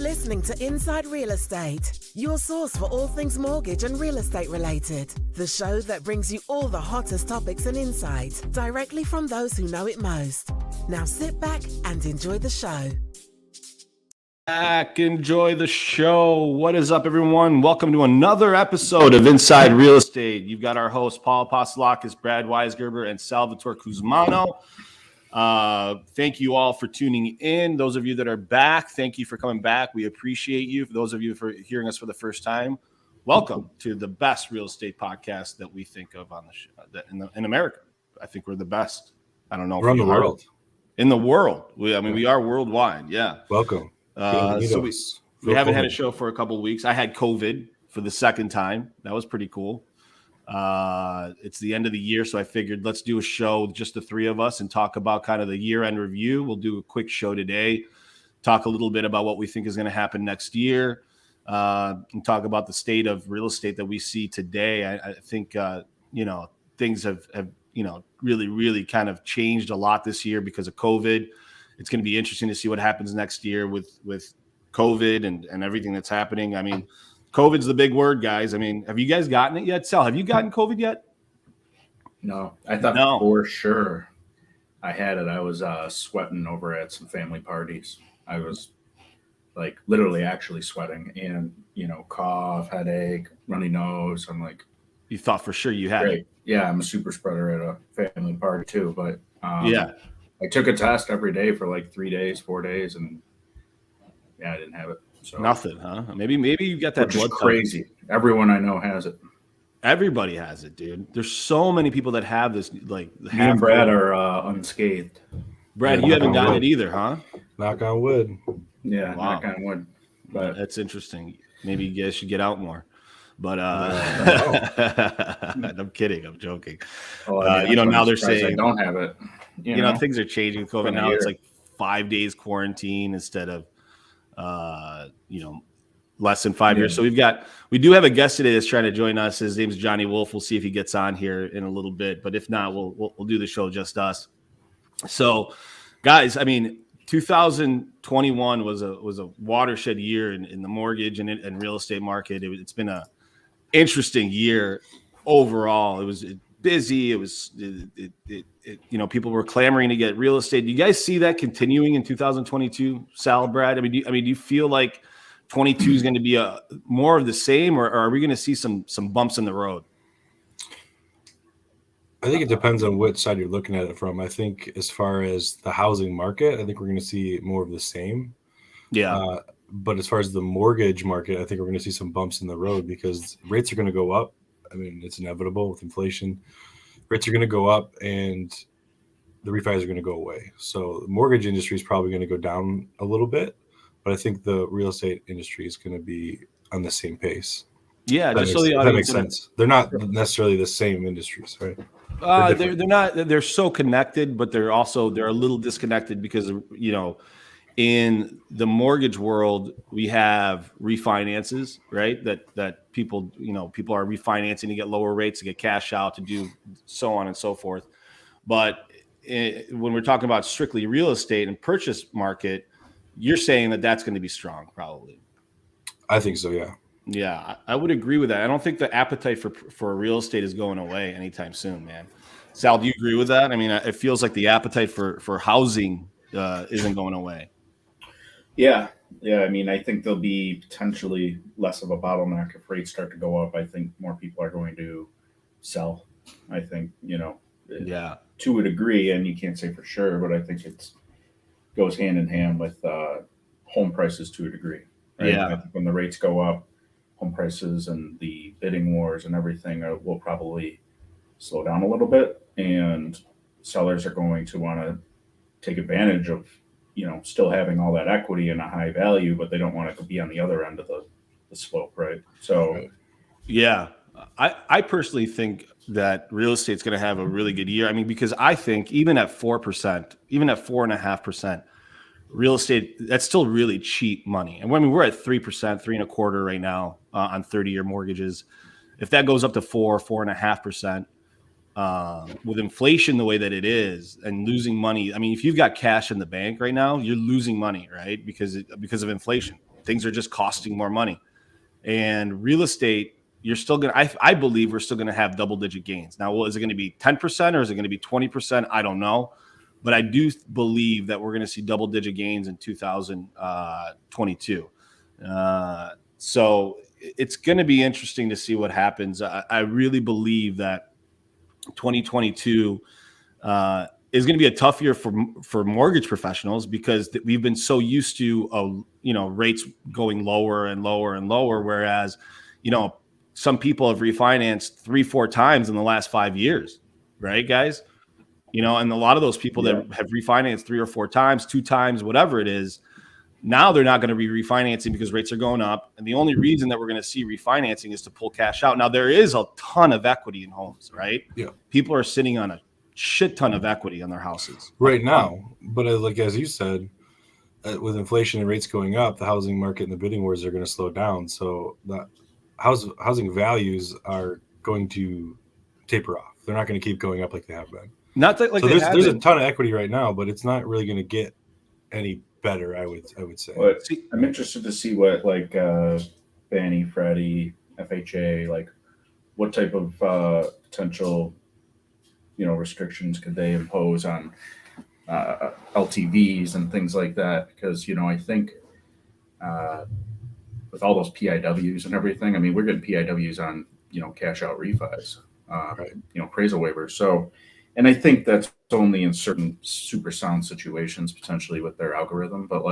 listening to Inside Real Estate, your source for all things mortgage and real estate related. The show that brings you all the hottest topics and insights directly from those who know it most. Now sit back and enjoy the show. Enjoy the show. What is up, everyone? Welcome to another episode of Inside Real Estate. You've got our hosts, Paul Apostolakis, Brad Weisgerber, and Salvatore Cusmano. Thank you all for tuning in. Those of you that are back, thank you for coming back. We appreciate you. For those of you for hearing us for the first time, welcome to the best real estate podcast that we think of on the show in America. I think we're the best. I don't know. Around the world. In the world. We are worldwide. Yeah. Welcome. So we haven't had a show for a couple of weeks. I had COVID for the second time. That was pretty cool. It's the end of the year, so I figured let's do a show, just the three of us, and talk about kind of the year-end review. We'll do a quick show today, talk a little bit about what we think is going to happen next year, and talk about the state of real estate that we see today. I think, things have really kind of changed a lot this year because of COVID. It's going to be interesting to see what happens next year with COVID and everything that's happening. I mean, COVID's the big word, guys. I mean, have you guys gotten it yet? Sal, have you gotten COVID yet? No, I thought for sure I had it. I was sweating over at some family parties. I was like literally actually sweating and, cough, headache, runny nose. I'm like, you thought for sure you had it. Yeah, I'm a super spreader at a family party too. But yeah. I took a test every day for like 3 days, 4 days, and I didn't have it. So nothing, huh? Maybe you got that blood crazy. Type. Everyone I know has it. Everybody has it, dude. There's so many people that have this. Like, me and Brad are unscathed. Brad, you haven't gotten it either, huh? Knock on wood. Yeah, wow. Knock on wood. But that's interesting. Maybe you guys should get out more. But I'm kidding. I'm joking. Now they're saying I don't have it. Things are changing with COVID now. It's like 5 days quarantine instead of less than 5 years. So we do have a guest today that's trying to join us. His name's Johnny Wolff. We'll see if he gets on here in a little bit, but if not, we'll do the show just us. So, guys, I mean, 2021 was a watershed year in the mortgage and real estate market. It's been a interesting year overall. It was busy. It was people were clamoring to get real estate. Do you guys see that continuing in 2022, Sal, Brad? I mean, do you feel like 22 is going to be more of the same, or are we going to see some bumps in the road? I think it depends on which side you're looking at it from. I think as far as the housing market, I think we're going to see more of the same. Yeah. But as far as the mortgage market, I think we're going to see some bumps in the road because rates are going to go up. I mean, it's inevitable with inflation. Rates are going to go up and the refis are going to go away. So the mortgage industry is probably going to go down a little bit, but I think the real estate industry is going to be on the same pace. Yeah, that makes sense. They're not necessarily the same industries, right? They're not. They're so connected, but they're a little disconnected because in the mortgage world, we have refinances, right? That people are refinancing to get lower rates, to get cash out, to do so on and so forth. But when we're talking about strictly real estate and purchase market, you're saying that that's going to be strong, probably. I think so, yeah. Yeah, I would agree with that. I don't think the appetite for real estate is going away anytime soon, man. Sal, do you agree with that? I mean, it feels like the appetite for housing isn't going away. Yeah. I mean, I think there'll be potentially less of a bottleneck if rates start to go up. I think more people are going to sell. I think, to a degree, and you can't say for sure, but I think it goes hand in hand with home prices to a degree. Right? Yeah. I think when the rates go up, home prices and the bidding wars and everything will probably slow down a little bit, and sellers are going to want to take advantage of still having all that equity and a high value, but they don't want to be on the other end of the slope, right? So, yeah, I personally think that real estate's going to have a really good year. I mean, because I think even at 4%, even at 4.5%, real estate, that's still really cheap money. And we're at 3%, 3.25% right now on 30-year mortgages. If that goes up to 4.5%, with inflation the way that it is and losing money. I mean, if you've got cash in the bank right now, you're losing money, right? Because of inflation. Things are just costing more money. And real estate, you're still going to, I believe we're still going to have double-digit gains. Now, is it going to be 10% or is it going to be 20%? I don't know. But I do believe that we're going to see double-digit gains in 2022. So it's going to be interesting to see what happens. I really believe that 2022 is going to be a tough year for mortgage professionals because we've been so used to rates going lower and lower and lower, whereas some people have refinanced 3-4 times in the last 5 years, right, guys? And a lot of those people that have refinanced 3 or 4 times, 2 times, whatever it is, now they're not going to be refinancing because rates are going up. And the only reason that we're going to see refinancing is to pull cash out. Now, there is a ton of equity in homes, right? Yeah. People are sitting on a shit ton of equity on their houses right now. But as you said, with inflation and rates going up, the housing market and the bidding wars are going to slow down. So that housing values are going to taper off. They're not going to keep going up like they have been. Not that like so there's a ton of equity right now, but it's not really going to get any better. I would say. Well, I'm interested to see what Fannie, Freddie, FHA, what type of potential restrictions could they impose on LTVs and things like that? Because I think with all those PIWs and everything, I mean, we're getting PIWs on cash out refis, right. appraisal waivers. So. And I think that's only in certain super sound situations, potentially with their algorithm. But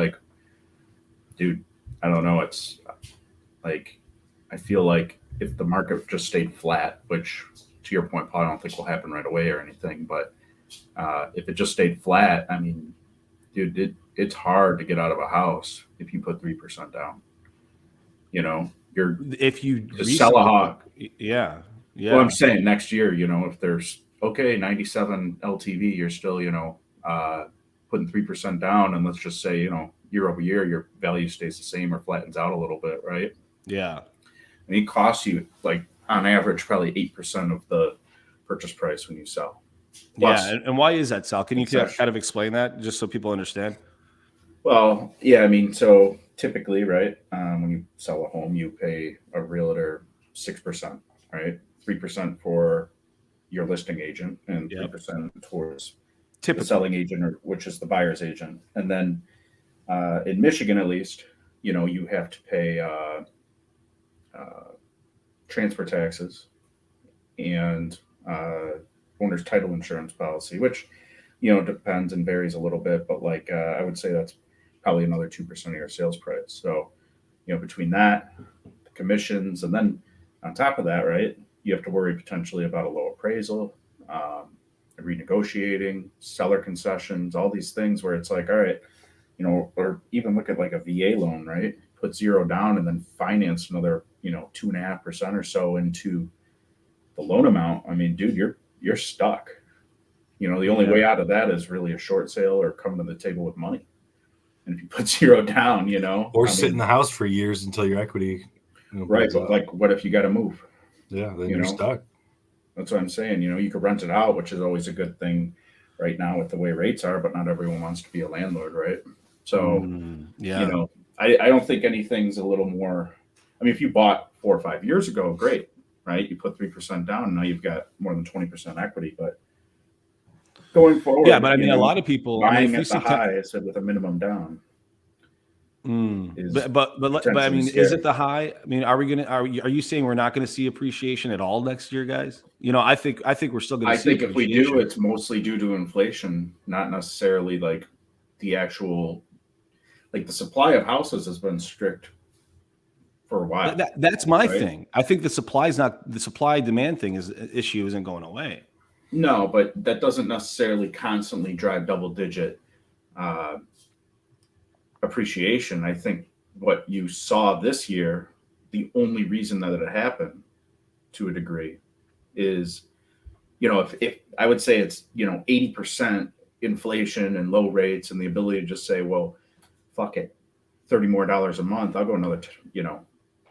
dude, I don't know. It's I feel like if the market just stayed flat, which to your point, Paul, I don't think will happen right away or anything. But if it just stayed flat, I mean, dude, it's hard to get out of a house if you put 3% down. If you sell a hawk. Yeah. Well, I'm saying next year, if there's 97 LTV, you're still, putting 3% down, and let's just say, year over year, your value stays the same or flattens out a little bit, right? Yeah. And it costs you on average, probably 8% of the purchase price when you sell. Plus, and why is that, Sal? Can you kind of explain that just so people understand? Well, yeah, I mean, so typically, right, when you sell a home, you pay a realtor 6%, right? 3% for your listing agent and 3% towards the selling agent, which is the buyer's agent. And then in Michigan, at least, you have to pay transfer taxes and owner's title insurance policy, which, depends and varies a little bit. But I would say that's probably another 2% of your sales price. So, between that, the commissions, and then on top of that, right, you have to worry potentially about a low appraisal, renegotiating, seller concessions, all these things where it's all right, or even look at a VA loan, right? Put 0 down and then finance another, 2.5% or so into the loan amount. I mean, dude, you're stuck. The only way out of that is really a short sale or coming to the table with money. And if you put 0 down, or sit in the house for years until your equity. Right. But what if you got to move? Yeah, then you're stuck. That's what I'm saying. You could rent it out, which is always a good thing right now with the way rates are, but not everyone wants to be a landlord, right? So, I don't think anything's a little more. I mean, if you bought 4 or 5 years ago, great, right? You put 3% down, and now you've got more than 20% equity. But going forward, yeah, but I mean, a lot of people buying at the high, I said, with a minimum down. But I mean, scary. Is it the high? I mean, are you saying we're not going to see appreciation at all next year, guys? I think we're still going to see. I think if we do, it's mostly due to inflation, not necessarily the actual, the supply of houses has been strict for a while. That's my thing. I think the supply demand issue isn't going away. No, but that doesn't necessarily constantly drive double digit appreciation. I think what you saw this year, the only reason that it happened to a degree is, if I would say it's, 80% inflation and low rates and the ability to just say, well, fuck it, $30 more a month, I'll go another,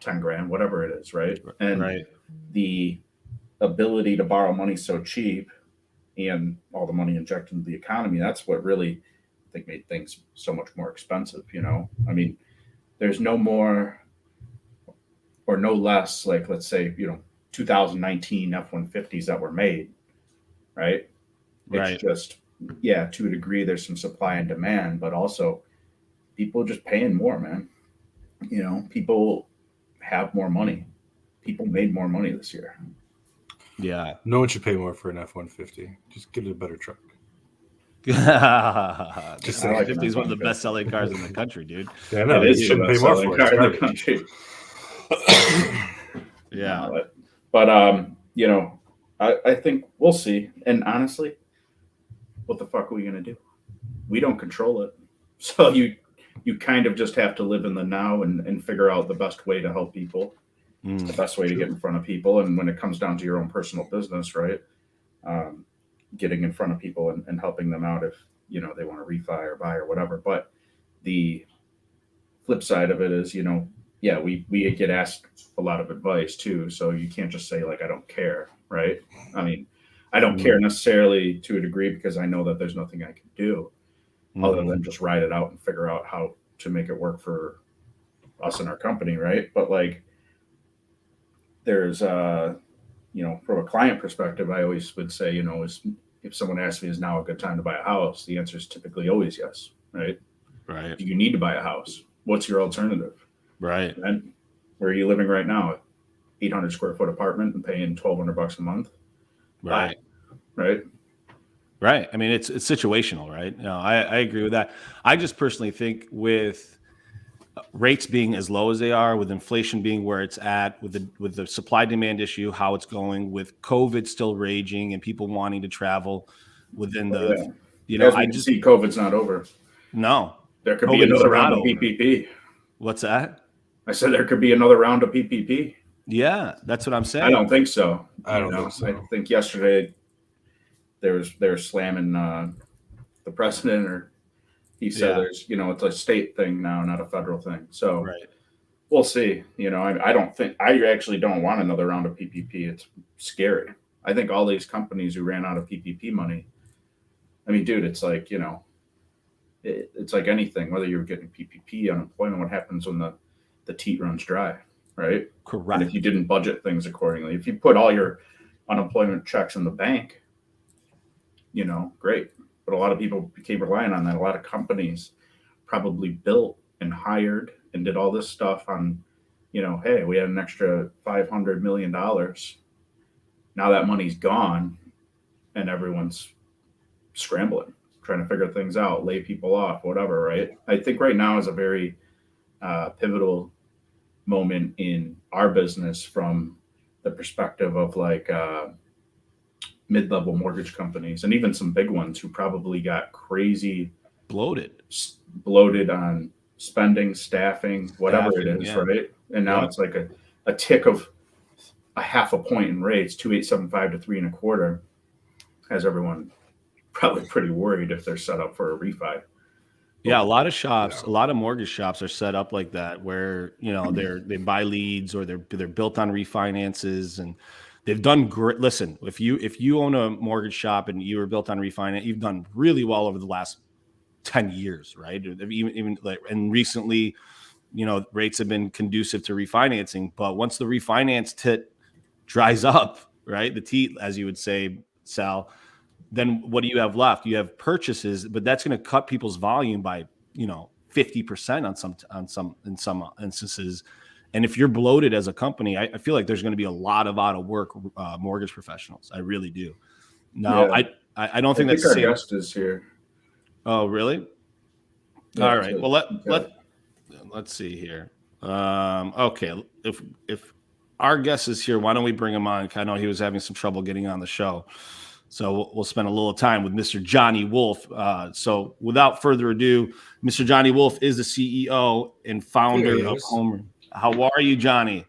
10 grand, whatever it is. Right. And the ability to borrow money so cheap and all the money injected into the economy, that's what really, I think, made things so much more expensive. I mean, there's no more or no less, like, let's say, 2019 F-150s that were made, right? It's just, to a degree, there's some supply and demand, but also people just paying more, man. People have more money. People made more money this year. Yeah. No one should pay more for an F-150. Just get it a better truck. Just F-150 is one of the best selling cars in the country, dude. Yeah, I know. It is the best selling car in the country. Yeah. But I think we'll see. And honestly, what the fuck are we gonna do? We don't control it. So you kind of just have to live in the now and figure out the best way to help people, the best way to get in front of people. And when it comes down to your own personal business, right? Getting in front of people and helping them out if, they want to refi or buy or whatever. But the flip side of it is, we get asked a lot of advice too. So you can't just say, like, I don't care, right? I mean, I don't care necessarily to a degree because I know that there's nothing I can do other than just ride it out and figure out how to make it work for us and our company, right? But like, there's from a client perspective, I always would say, if someone asks me, is now a good time to buy a house? The answer is typically always yes, right? Right. Do you need to buy a house? What's your alternative? Right. And where are you living right now? 800 square foot apartment and paying $1,200 a month? Right. Right. Right. I mean, it's situational, right? No, I agree with that. I just personally think with rates being as low as they are, with inflation being where it's at, with the supply demand issue, how it's going, with COVID still raging and people wanting to travel within the, I just see COVID's not over. No, there could be another round of PPP. What's that? I said there could be another round of PPP. Yeah, that's what I'm saying. I don't think so. I don't think so. I think yesterday they're slamming the president, or he said there's, it's a state thing now, not a federal thing. So we'll see. I actually don't want another round of PPP. It's scary. I think all these companies who ran out of PPP money, I mean, dude, it's like, it's like anything, whether you're getting PPP, unemployment, what happens when the teat runs dry, right? Correct. And if you didn't budget things accordingly, if you put all your unemployment checks in the bank, great. But a lot of people became reliant on that. A lot of companies probably built and hired and did all this stuff on, hey, we had an extra $500 million. Now that money's gone and everyone's scrambling, trying to figure things out, lay people off, whatever, right? I think right now is a very pivotal moment in our business from the perspective of like mid-level mortgage companies and even some big ones who probably got crazy bloated on spending, staffing, whatever it is, right? And now it's like a tick of a half a point in rates, 2.875 to 3.25, has everyone probably pretty worried if they're set up for a refi. Yeah, a lot of shops, a lot of mortgage shops are set up like that, where they buy leads or they're built on refinances, and they've done great. Listen, if you own a mortgage shop and you were built on refinance, you've done really well over the last 10 years, right? Even like, and recently, rates have been conducive to refinancing. But once the refinance tit dries up, right, the teat, as you would say, Sal, then what do you have left? You have purchases, but that's going to cut people's volume by 50% in some instances. And if you're bloated as a company, I feel like there's going to be a lot of out of work mortgage professionals. I really do. Now, I don't think that's the same. Our guest is here. Oh, really? Yeah, all right. Well, let's see here. Okay, if our guest is here, why don't we bring him on? I know he was having some trouble getting on the show. So we'll spend a little time with Mr. Johnny Wolff. So without further ado, Mr. Johnny Wolff is the CEO and founder of HomeRoom. How are you, Johnny?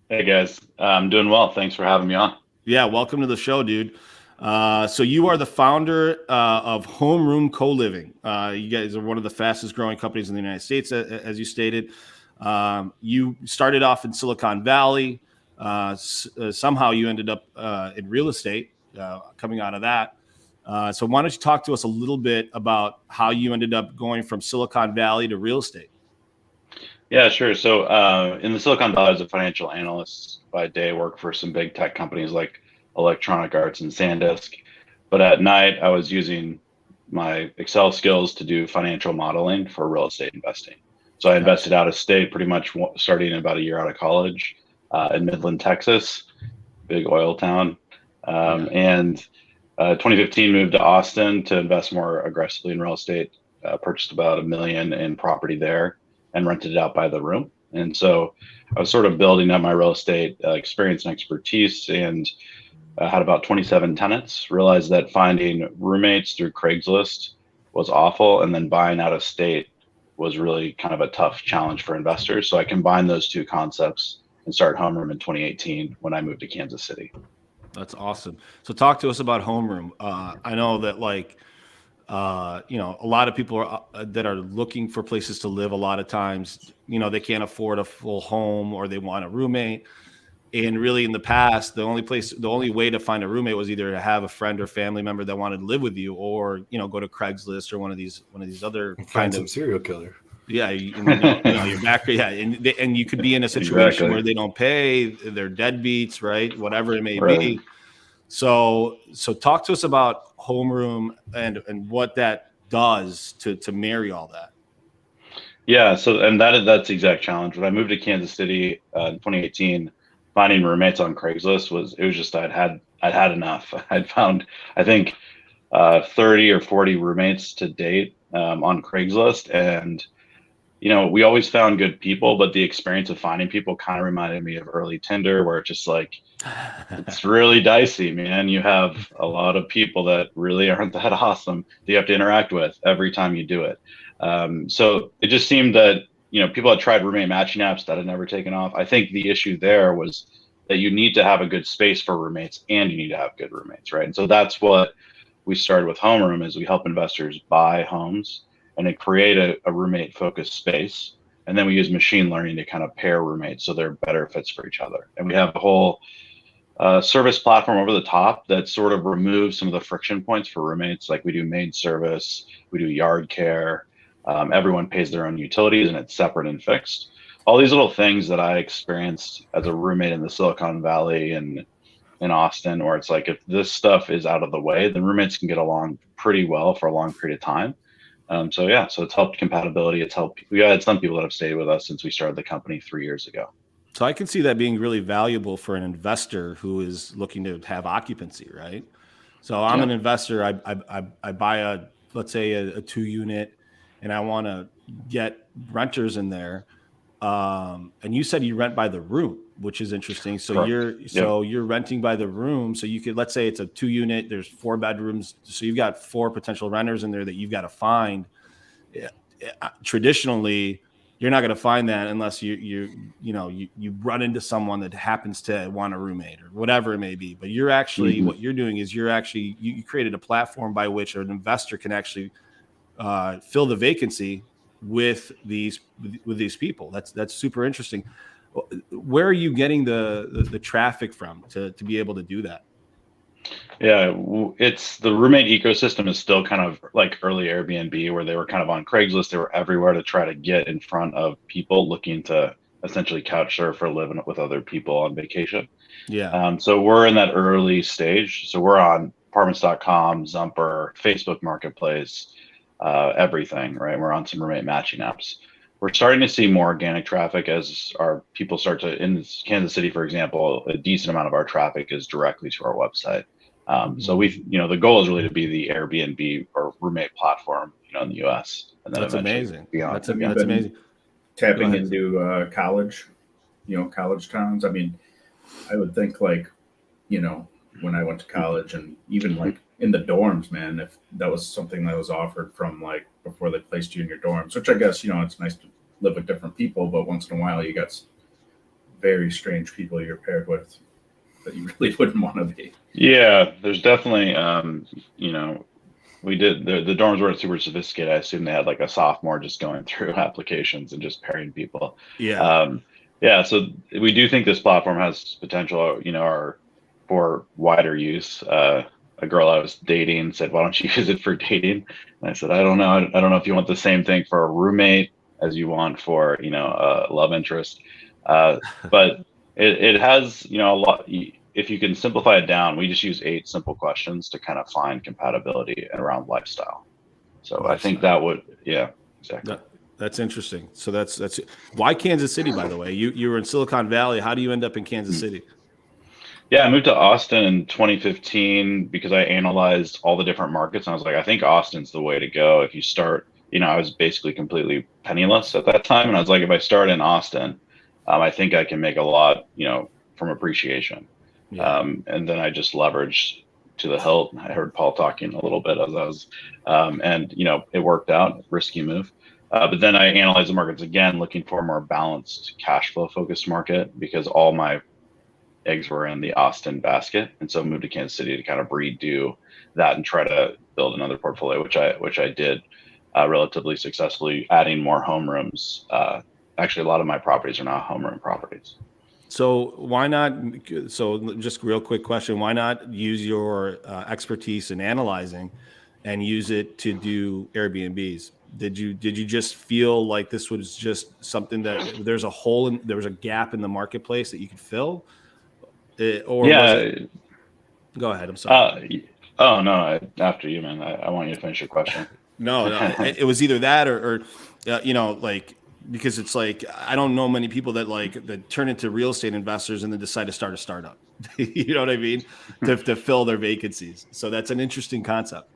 Hey, guys. I'm doing well. Thanks for having me on. Yeah, welcome to the show, dude. So you are the founder of HomeRoom Coliving. You guys are one of the fastest growing companies in the United States, as you stated. You started off in Silicon Valley. Somehow you ended up in real estate. Coming out of that. So why don't you talk to us a little bit about how you ended up going from Silicon Valley to real estate? Yeah, sure. So in the Silicon Valley, as a financial analyst by day, work for some big tech companies like Electronic Arts and SanDisk. But at night, I was using my Excel skills to do financial modeling for real estate investing. So I invested out of state pretty much starting about a year out of college in Midland, Texas, big oil town. And 2015 moved to Austin to invest more aggressively in real estate, purchased about $1 million in property there and rented it out by the room. And so I was sort of building up my real estate experience and expertise, and had about 27 tenants. Realized that finding roommates through Craigslist was awful, and then buying out of state was really kind of a tough challenge for investors. So I combined those two concepts and started HomeRoom in 2018 when I moved to Kansas City. That's awesome. So talk to us about HomeRoom. I know that a lot of people that are looking for places to live, a lot of times, they can't afford a full home or they want a roommate. And really in the past, the only way to find a roommate was either to have a friend or family member that wanted to live with you, or, go to Craigslist or one of these other find some serial killer. Yeah. You're back. Yeah. And you could be in a situation where they don't pay, they're deadbeats, right? Whatever it may be. So talk to us about HomeRoom and what that does to marry all that. Yeah. So, and that's the exact challenge. When I moved to Kansas City in 2018, finding roommates on Craigslist was just, I'd had enough. I'd found, I think, 30 or 40 roommates to date on Craigslist. And, we always found good people, but the experience of finding people kind of reminded me of early Tinder, where it's just like, it's really dicey, man. You have a lot of people that really aren't that awesome that you have to interact with every time you do it. So it just seemed that, people had tried roommate matching apps that had never taken off. I think the issue there was that you need to have a good space for roommates and you need to have good roommates, right? And so that's what we started with HomeRoom, is we help investors buy homes and then create a roommate focused space. And then we use machine learning to kind of pair roommates so they're better fits for each other. And we have a whole service platform over the top that sort of removes some of the friction points for roommates. Like we do maid service, we do yard care. Everyone pays their own utilities and it's separate and fixed. All these little things that I experienced as a roommate in the Silicon Valley and in Austin, where it's like, if this stuff is out of the way, then roommates can get along pretty well for a long period of time. So it's helped compatibility. We had some people that have stayed with us since we started the company 3 years ago. So I can see that being really valuable for an investor who is looking to have occupancy, right? So I'm an investor. I buy let's say a 2-unit, and I want to get renters in there. And you said you rent by the room, which is interesting. So Correct. You're renting by the room. So you could, let's say it's a 2-unit, there's 4 bedrooms. So you've got 4 potential renters in there that you've got to find. Traditionally, you're not going to find that unless you run into someone that happens to want a roommate or whatever it may be. But you're actually, what you're doing is you created a platform by which an investor can actually fill the vacancy with these people. That's super interesting. Where are you getting the traffic from to be able to do that? Yeah, it's the roommate ecosystem is still kind of like early Airbnb, where they were kind of on Craigslist. They were everywhere to try to get in front of people looking to essentially couch surf or live with other people on vacation. Yeah. So we're in that early stage. So we're on apartments.com, Zumper, Facebook Marketplace, everything, right? We're on some roommate matching apps. We're starting to see more organic traffic as our people start to, in Kansas City, for example, a decent amount of our traffic is directly to our website. So the goal is really to be the Airbnb or roommate platform, in the US. And then that's amazing. Beyond. That's amazing. Tapping into college, college towns. I mean, I would think when I went to college and even in the dorms, man, if that was something that was offered from before they placed you in your dorms, which I guess, it's nice to live with different people, but once in a while you got very strange people you're paired with that you really wouldn't want to be. Yeah, there's definitely, we did, the dorms weren't super sophisticated. I assume they had a sophomore just going through applications and just pairing people. Yeah. So we do think this platform has potential, for wider use. A girl I was dating said, "Why don't you use it for dating?" And I said, "I don't know. I don't know if you want the same thing for a roommate as you want for, love interest. But it has, a lot. If you can simplify it down, we just use 8 simple questions to kind of find compatibility around lifestyle. So I think that would, yeah, exactly. That's interesting. So that's why Kansas City, by the way. You were in Silicon Valley. How do you end up in Kansas City? Yeah, I moved to Austin in 2015 because I analyzed all the different markets. And I was like, I think Austin's the way to go. If you start, I was basically completely penniless at that time. And I was like, if I start in Austin, I think I can make a lot, from appreciation. Yeah. And then I just leveraged to the hilt. I heard Paul talking a little bit as I was, and it worked out. Risky move. But then I analyzed the markets again, looking for a more balanced cash flow focused market because all my eggs were in the Austin basket. And so moved to Kansas City to kind of redo that and try to build another portfolio, which I did relatively successfully, adding more homerooms. Actually, a lot of my properties are now homeroom properties. So why not? So just real quick question: why not use your expertise in analyzing and use it to do Airbnbs? Did you just feel like this was just something that there was a gap in the marketplace that you could fill? Or yeah. Was it... Go ahead. I'm sorry. Oh no! After you, man. I want you to finish your question. No. It was either that or because it's like I don't know many people that turn into real estate investors and then decide to start a startup. You know what I mean? to fill their vacancies. So that's an interesting concept.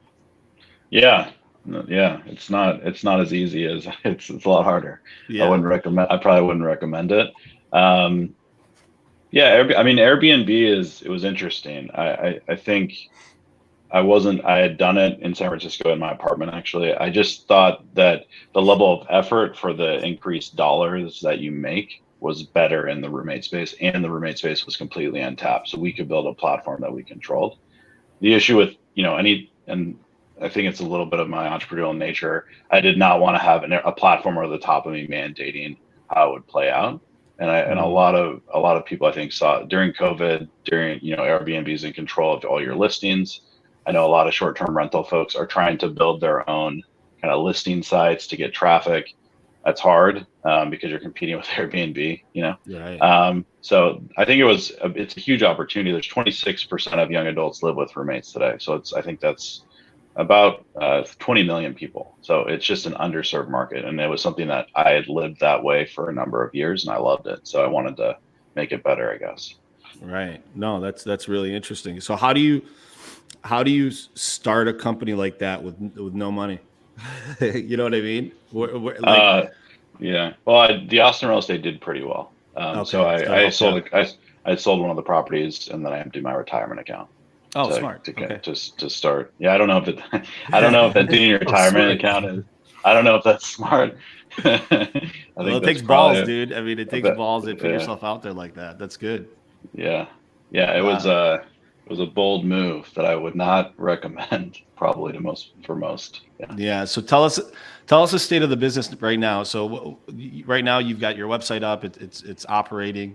Yeah. It's not as easy as it's a lot harder. Yeah. I probably wouldn't recommend it. Airbnb it was interesting. I think I had done it in San Francisco in my apartment, actually. I just thought that the level of effort for the increased dollars that you make was better in the roommate space, and the roommate space was completely untapped. So we could build a platform that we controlled. The issue with, and I think it's a little bit of my entrepreneurial nature. I did not want to have a platform over the top of me mandating how it would play out. And a lot of people I think saw during COVID, Airbnb's in control of all your listings. I know a lot of short-term rental folks are trying to build their own kind of listing sites to get traffic. That's hard because you're competing with Airbnb, Right. So I think it's a huge opportunity. There's 26% of young adults live with roommates today. So I think that's about 20 million people. So it's just an underserved market. And it was something that I had lived that way for a number of years and I loved it. So I wanted to make it better, I guess. Right. No, that's really interesting. So how do you start a company like that with no money? You know what I mean? Yeah. Well, the Austin real estate did pretty well. Okay. So I sold one of the properties and then I emptied my retirement account. Oh, smart. To start. Yeah, I don't know if emptying your retirement account is. I don't know if that's smart. It takes balls, dude. I mean, it takes balls to put yourself out there like that. That's good. Yeah. It was a bold move that I would not recommend probably for most. Yeah. So tell us the state of the business right now. So right now you've got your website up. It's operating.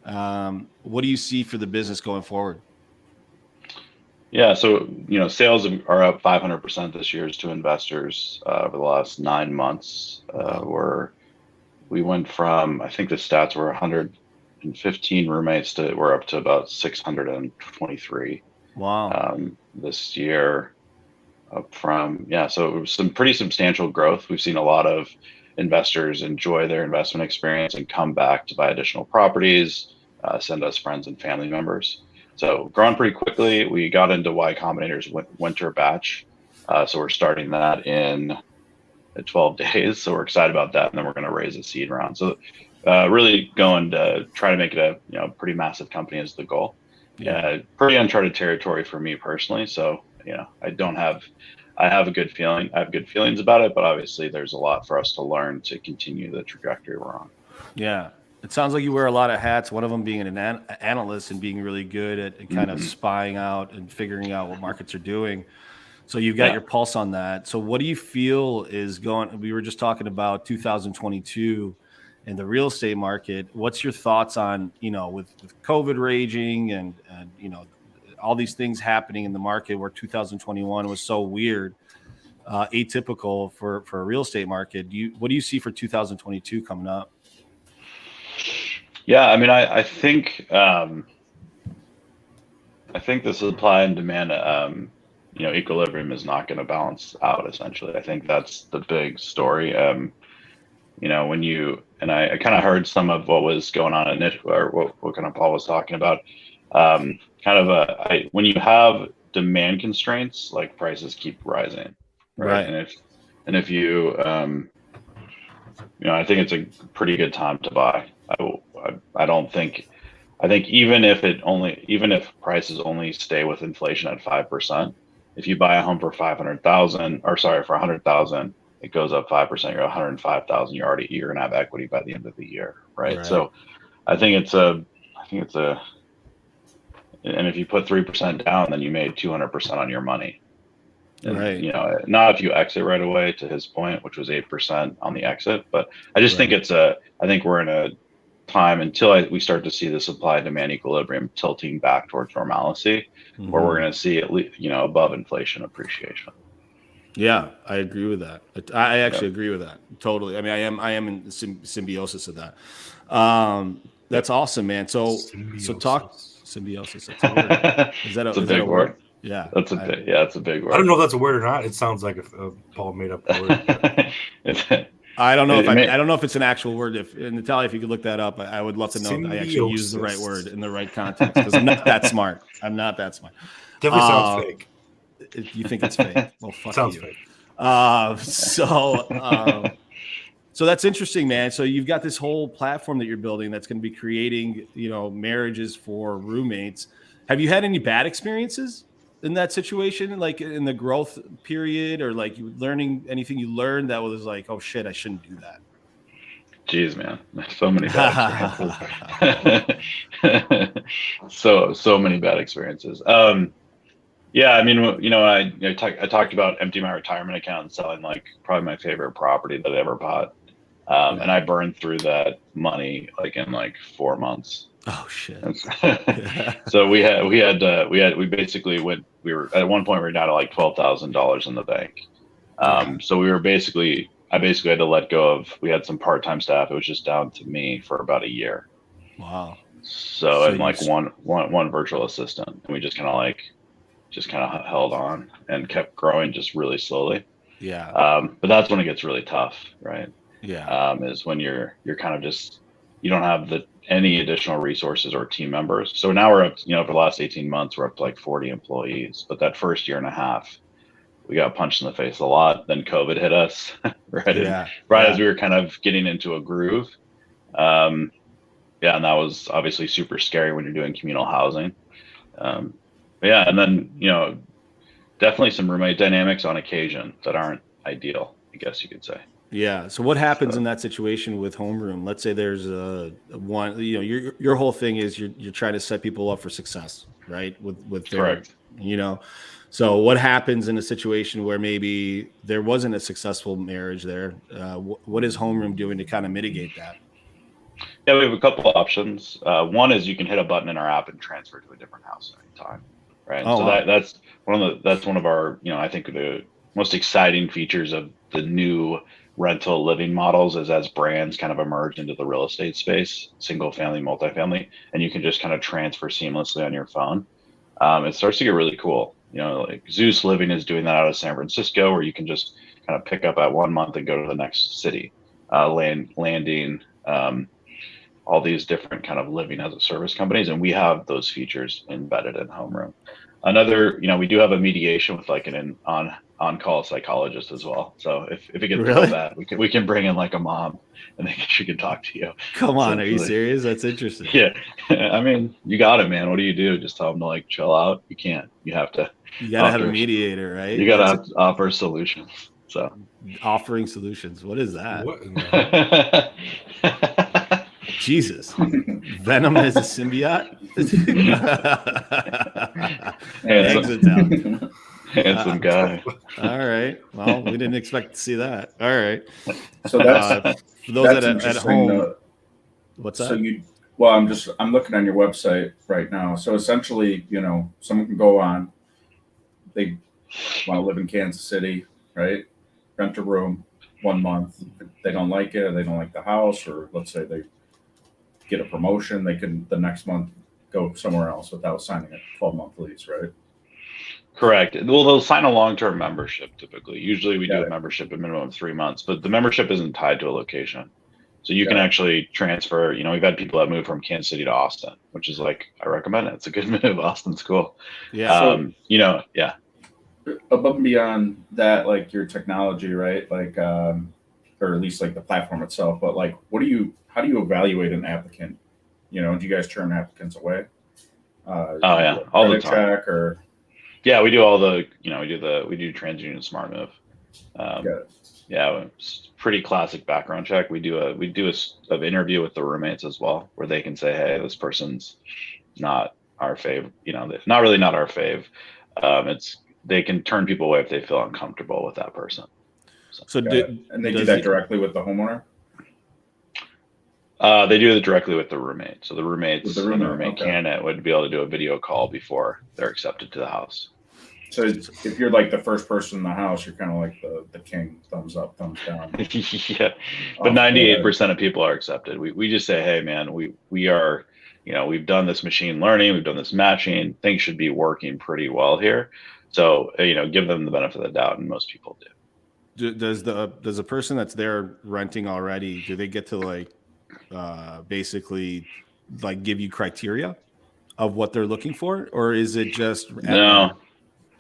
What do you see for the business going forward? Yeah, so sales are up 500% this year to investors over the last 9 months. We went from, I think the stats were 115 roommates we're up to about 623. Wow. This year, up from so it was some pretty substantial growth. We've seen a lot of investors enjoy their investment experience and come back to buy additional properties, send us friends and family members. So growing pretty quickly. We got into Y Combinator's winter batch. So we're starting that in 12 days. So we're excited about that. And then we're going to raise a seed round. So really going to try to make it a pretty massive company is the goal. Yeah. Pretty uncharted territory for me personally. So, I have a good feeling. I have good feelings about it, but obviously there's a lot for us to learn to continue the trajectory we're on. Yeah. It sounds like you wear a lot of hats, one of them being an analyst and being really good at kind of spying out and figuring out what markets are doing. So you've got your pulse on that. So what do you feel is going – we were just talking about 2022 and the real estate market. What's your thoughts on, with COVID raging and all these things happening in the market where 2021 was so weird? atypical for a real estate market. What do you see for 2022 coming up? Yeah, I mean, I think the supply and demand equilibrium is not going to balance out. Essentially, I think that's the big story. When I kind of heard some of what was going on initially, or what kind of Paul was talking about. When you have demand constraints, like prices keep rising, right? And if you I think it's a pretty good time to buy. I think even if prices only stay with inflation at 5%, if you buy a home for 100,000, it goes up 5%. You're 105,000. You're gonna have equity by the end of the year, right? So, I think it's a, and if you put 3% down, then you made 200% on your money. And, not if you exit right away, to his point, which was 8% on the exit. But I just think I think we're in a time until we start to see the supply demand equilibrium tilting back towards normalcy, where we're going to see at least, above inflation appreciation. Yeah, I agree with that. I actually agree with that totally. I mean, I am in symbiosis of that. That's awesome, man. So talk symbiosis. That's a word. Is that a big word? Yeah, it's a big word. I don't know if that's a word or not. It sounds like a Paul made up word. I don't know I don't know if it's an actual word. Natalia, if you could look that up, I would love to know Symbiosis. I actually use the right word in the right context, because I'm not that smart. Definitely sounds fake. You think it's fake? Well, fuck sounds you. Fake. So that's interesting, man. So you've got this whole platform that you're building that's going to be creating, marriages for roommates. Have you had any bad experiences in that situation, like in the growth period, or like anything you learned that was like, oh shit, I shouldn't do that? Jeez, man, so many bad experiences. so many bad experiences. Yeah, I mean, I talked about emptying my retirement account and selling like probably my favorite property that I ever bought, and I burned through that money like in like 4 months. Oh shit! So we basically went. We were at one point we were down to like $12,000 in the bank. So I basically had to let go of. We had some part-time staff. It was just down to me for about a year. Wow. So and like one virtual assistant, and we just kind of held on and kept growing just really slowly. Yeah. But that's when it gets really tough, right? Yeah. Is when you're kind of just, you don't have any additional resources or team members. So now we're up, for the last 18 months, we're up to like 40 employees. But that first year and a half, we got punched in the face a lot. Then COVID hit us, right? Yeah. As we were kind of getting into a groove. And that was obviously super scary when you're doing communal housing. And then, definitely some roommate dynamics on occasion that aren't ideal, I guess you could say. Yeah. So what happens in that situation with HomeRoom? Let's say there's your whole thing is you're trying to set people up for success, right? With their, correct. So what happens in a situation where maybe there wasn't a successful marriage there? What is HomeRoom doing to kind of mitigate that? Yeah, we have a couple of options. One is you can hit a button in our app and transfer to a different house at any time, right? Oh, so wow. that's one of our, I think the most exciting features of the new rental living models is as brands kind of emerge into the real estate space, single family, multifamily, and you can just kind of transfer seamlessly on your phone. It starts to get really cool. Like Zeus Living is doing that out of San Francisco, where you can just kind of pick up at 1 month and go to the next city, landing, all these different kind of living as a service companies. And we have those features embedded in HomeRoom. Another, we do have a mediation with like an on-call psychologist as well. So if it gets real bad, we can bring in like a mom and she can talk to you. Come on, are you serious? That's interesting. Yeah. I mean, you got it, man. What do you do? Just tell them to like chill out? You can't. You have to. You gotta have a mediator, right? You gotta offer solutions. So offering solutions. What is that? What? Jesus. Venom is a symbiote. Handsome guy. All right. Well, we didn't expect to see that. All right. So that's for those that's at home. What's that? So I'm looking on your website right now. So essentially, someone can go on. They want to live in Kansas City. right? Rent a room 1 month. If they don't like it, or they don't like the house, or let's say they get a promotion, they can the next month go somewhere else without signing a 12-month lease, right? Correct. Well, they'll sign a long-term membership typically. Usually we do a it. membership a minimum of 3 months, but the membership isn't tied to a location. So you can actually transfer, we've had people that move from Kansas City to Austin, which is like, I recommend it. It's a good move. Austin's cool. Yeah. Yeah. Above and beyond that, like your technology, right? Like, or at least like the platform itself, but like, how do you evaluate an applicant? Do you guys turn applicants away? All the time. Check or yeah, we do all the, we do TransUnion Smart Move. Yeah, it's pretty classic background check. We do an interview with the roommates as well, where they can say, hey, this person's not our fave. Not really not our fave. They can turn people away if they feel uncomfortable with that person. And they do that directly with the homeowner? They do it directly with the roommate. So the roommates and the roommate candidate would be able to do a video call before they're accepted to the house. So if you're like the first person in the house, you're kind of like the king, thumbs up, thumbs down. Yeah, but 98% of people are accepted. We just say, hey, man, we are, we've done this machine learning, we've done this matching. Things should be working pretty well here. So, give them the benefit of the doubt, and most people do. Does the person that's there renting already, do they get to basically give you criteria of what they're looking for, or is it just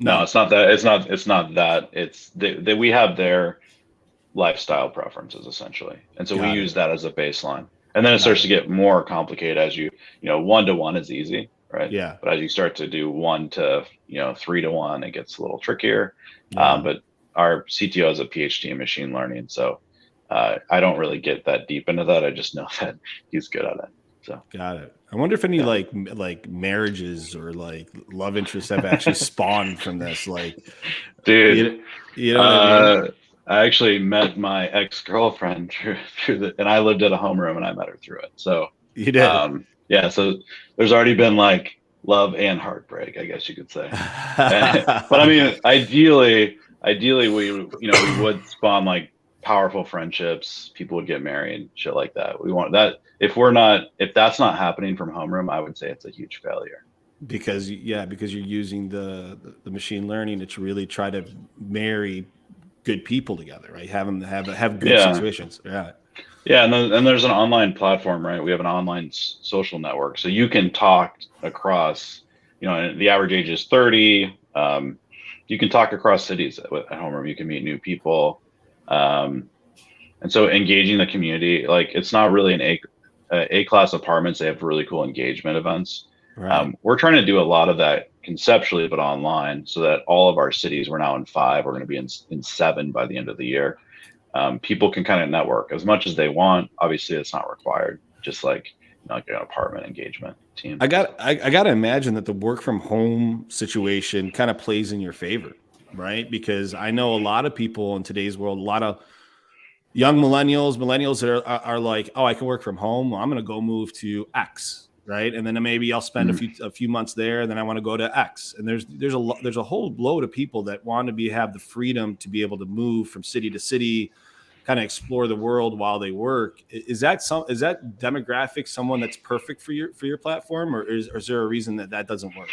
No, it's not that. It's not that. It's that we have their lifestyle preferences essentially, and so we use that as a baseline. And then it starts to get more complicated as you 1-to-1 is easy, right? Yeah. But as you start to do 1 to 3-to-1, it gets a little trickier. Yeah. But our CTO has a PhD in machine learning, so I don't really get that deep into that. I just know that he's good at it. So got it. I wonder if any like marriages or like love interests have actually spawned from this. Dude, you know what I mean? I actually met my ex-girlfriend through and I lived at a homeroom and I met her through it. So you did. Yeah. So there's already been love and heartbreak, I guess you could say. But I mean, ideally we would spawn powerful friendships, people would get married, shit like that. We want that. If that's not happening from homeroom, I would say it's a huge failure. Because you're using the machine learning to really try to marry good people together, right? Have them have good situations. Yeah. Yeah, and there's an online platform, right? We have an online social network, so you can talk across. The average age is 30. You can talk across cities at homeroom. You can meet new people. And so engaging the community, it's not really an A-class apartments. They have really cool engagement events. Right. We're trying to do a lot of that conceptually, but online, so that all of our cities, we're now in 5, we're going to be in 7 by the end of the year. People can kind of network as much as they want. Obviously it's not required, just like an apartment engagement team. I got to imagine that the work from home situation kind of plays in your favor, right? Because I know a lot of people in today's world, a lot of young millennials that are like, oh, I can work from home. Well, I'm going to go move to X, right? And then maybe I'll spend a few months there, and then I want to go to X. And there's a whole load of people that want to have the freedom to be able to move from city to city, kind of explore the world while they work. Is that demographic someone that's perfect for your platform, or is there a reason that doesn't work?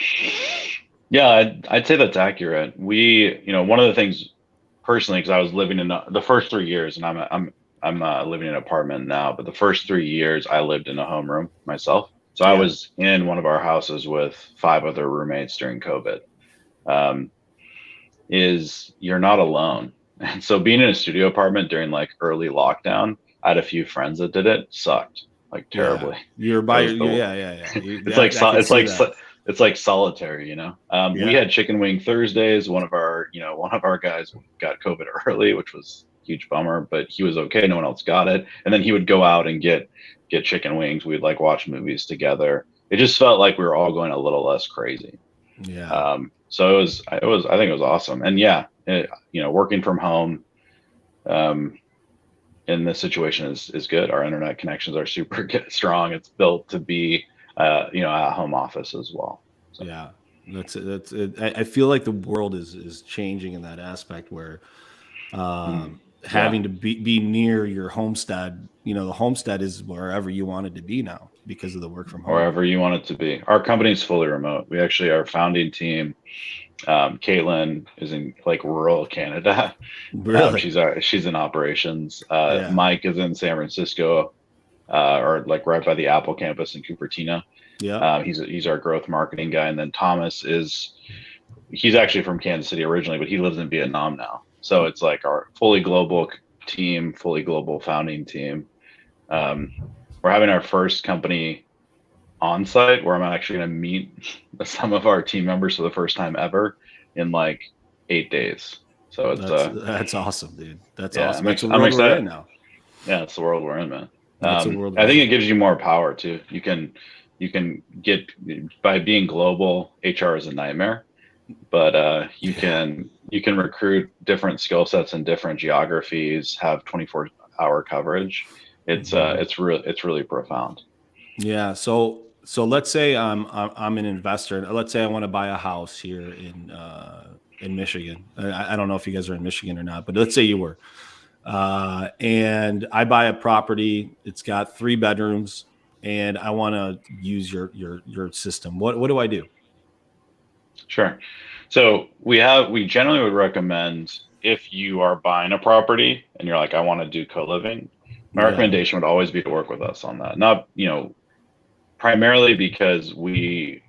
Yeah, I'd say that's accurate. We, one of the things personally, because I was living in the first 3 years, and I'm living in an apartment now, but the first 3 years I lived in a homeroom myself. So I was in one of our houses with 5 other roommates during COVID. You're not alone. And so being in a studio apartment during early lockdown, I had a few friends that did it. Sucked terribly. Yeah. You're by It's like solitary, We had chicken wing Thursdays. One of our guys got COVID early, which was a huge bummer, but he was okay. No one else got it. And then he would go out and get chicken wings. We'd watch movies together. It just felt like we were all going a little less crazy. Yeah. So I think it was awesome. And working from home, in this situation is good. Our internet connections are super strong. It's built to be, at home office as well. So. Yeah, that's it. I feel like the world is changing in that aspect where having to be near your homestead. You know, the homestead is wherever you want it to be now because of the work from home. Wherever you want it to be. Our company's fully remote. We actually, our founding team, Caitlin is in like rural Canada. Really? She's in operations. Mike is in San Francisco, or like right by the Apple campus in Cupertino. Yeah. He's our growth marketing guy. And then Thomas he's actually from Kansas City originally, but he lives in Vietnam now. So it's like our fully global team, fully global founding team. We're having our first company on site where I'm actually going to meet some of our team members for the first time ever in like 8 days. So it's that's awesome, dude. That's awesome. I'm excited now. Yeah, it's the world we're in, man. I think it gives you more power too. You can get, by being global, HR is a nightmare, but you can recruit different skill sets in different geographies, have 24-hour coverage. It's really profound. Yeah. So let's say I'm an investor. Let's say I want to buy a house here in Michigan. I don't know if you guys are in Michigan or not, but let's say you were. And I buy a property. It's got 3 bedrooms, and I want to use your system. What do I do? Sure. So we generally would recommend, if you are buying a property and you're like, I want to do co-living, my recommendation would always be to work with us on that. Not, primarily because we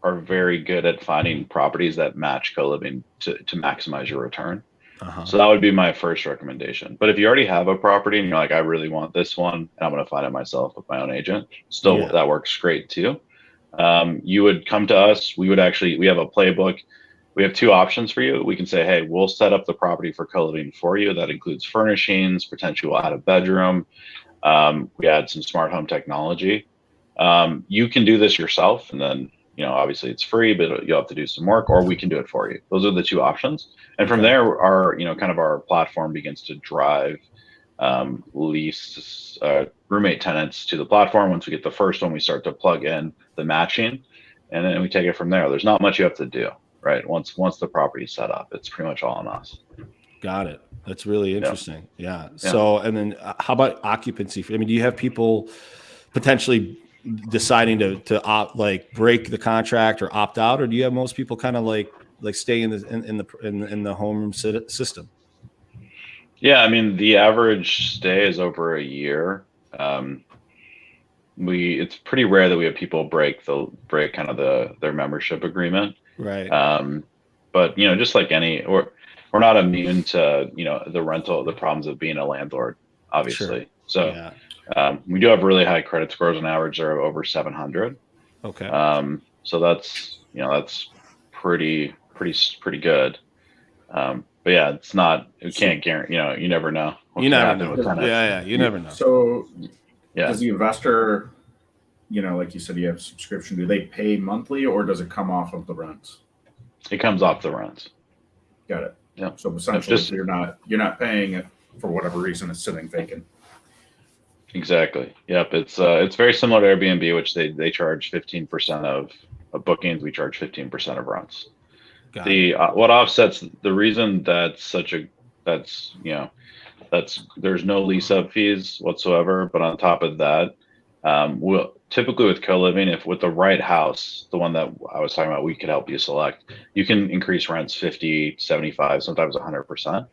are very good at finding properties that match co-living to maximize your return. So that would be my first recommendation. But if you already have a property and you're like, I really want this one, and I'm going to find it myself with my own agent, that works great too. You would come to us. We have a playbook. We have 2 options for you. We can say, hey, we'll set up the property for co-living for you. That includes furnishings, potentially we'll add a bedroom. We add some smart home technology. You can do this yourself, and then, obviously it's free, but you'll have to do some work, or we can do it for you. Those are the 2 options. And from there, our platform begins to drive lease roommate tenants to the platform. Once we get the first one, we start to plug in the matching, and then we take it from there. There's not much you have to do, right? Once the property's set up, it's pretty much all on us. Got it. That's really interesting. Yeah. So, and then how about occupancy? I mean, do you have people potentially deciding to opt, like break the contract or opt out, or do you have most people kind of like stay in the homeroom system? Yeah, I mean, the average stay is over a year. It's pretty rare that we have people break kind of their membership agreement. Right. But just like we're not immune to the problems of being a landlord, obviously. Sure. So we do have really high credit scores. On average, they're over 700. Okay. So that's pretty good. But yeah, it's not. You can't guarantee. You never know. You never know. Yeah. You never know. So, does the investor, like you said, you have a subscription? Do they pay monthly, or does it come off of the rents? It comes off the rents. Got it. Yeah. So essentially, you're not paying it for whatever reason it's sitting vacant. Exactly. Yep. It's very similar to Airbnb, which they charge 15% of bookings. We charge 15% of rents. What offsets the reason there's no lease up fees whatsoever, but on top of that, we'll typically with co-living, if with the right house, the one that I was talking about, we could help you select, you can increase rents 50, 75, sometimes 100%.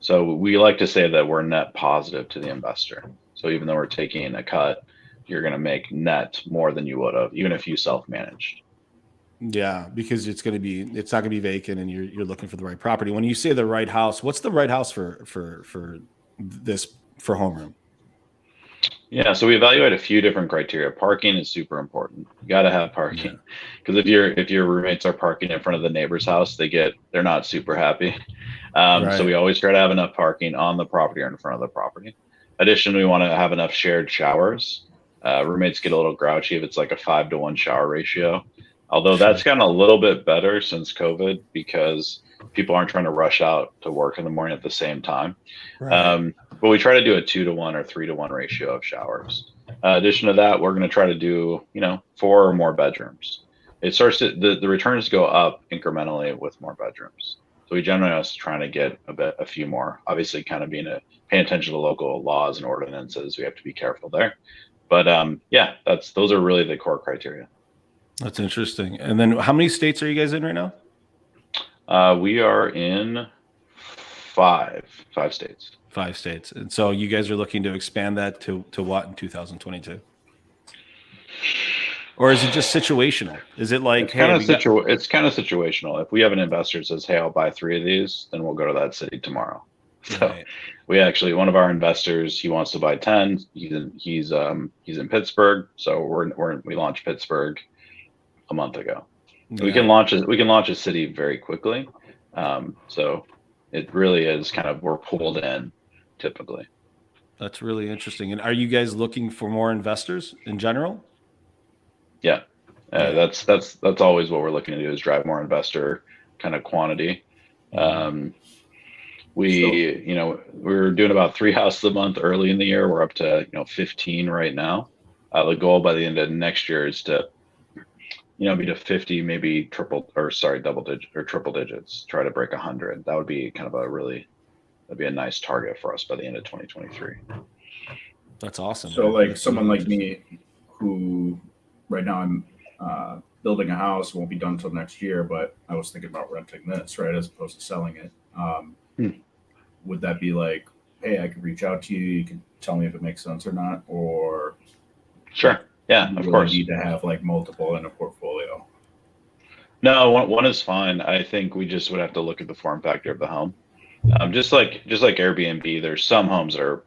So we like to say that we're net positive to the investor. So even though we're taking a cut, you're going to make net more than you would have, even if you self-managed. Yeah, because it's not going to be vacant, and you're looking for the right property. When you say the right house, what's the right house for homeroom? Yeah, so we evaluate a few different criteria. Parking is super important. You got to have parking, because if your roommates are parking in front of the neighbor's house, they're not super happy. So we always try to have enough parking on the property or in front of the property. Additionally, we want to have enough shared showers. Roommates get a little grouchy if it's like a 5-to-1 shower ratio. Although that's gotten a little bit better since COVID, because people aren't trying to rush out to work in the morning at the same time. Right. But we try to do a 2-to-1 or 3-to-1 ratio of showers. Addition to that, we're going to try to do 4 or more bedrooms. It starts to, the returns go up incrementally with more bedrooms. So we generally are trying to get a few more. Obviously, kind of paying attention to local laws and ordinances. We have to be careful there. But those are really the core criteria. That's interesting. And then how many states are you guys in right now? We are in five states. 5 states. And so you guys are looking to expand that to what in 2022? Or is it just situational? Is it like, it's kind of situational. If we have an investor that says, hey, I'll buy 3 of these, then we'll go to that city tomorrow. So we actually, one of our investors, he wants to buy 10. He's in Pittsburgh. So we launched Pittsburgh a month ago. Yeah. We can launch a city very quickly. So it really is kind of, we're pulled in typically. That's really interesting. And are you guys looking for more investors in general? Yeah. That's always what we're looking to do, is drive more investor kind of quantity. We're doing about 3 houses a month early in the year. We're up to 15 right now. The goal by the end of next year is to be to 50, maybe double digit or triple digits. Try to break 100. That would be kind of that'd be a nice target for us by the end of 2023. That's awesome. So like someone like me, who right now I'm building a house, won't be done until next year, but I was thinking about renting this, right, as opposed to selling it. Would that be like, hey, I could reach out to you, you can tell me if it makes sense or not, or sure, yeah, of course. You need to have like multiple in a portfolio? No, one is fine. I think we just would have to look at the form factor of the home. Just like Airbnb, there's some homes that are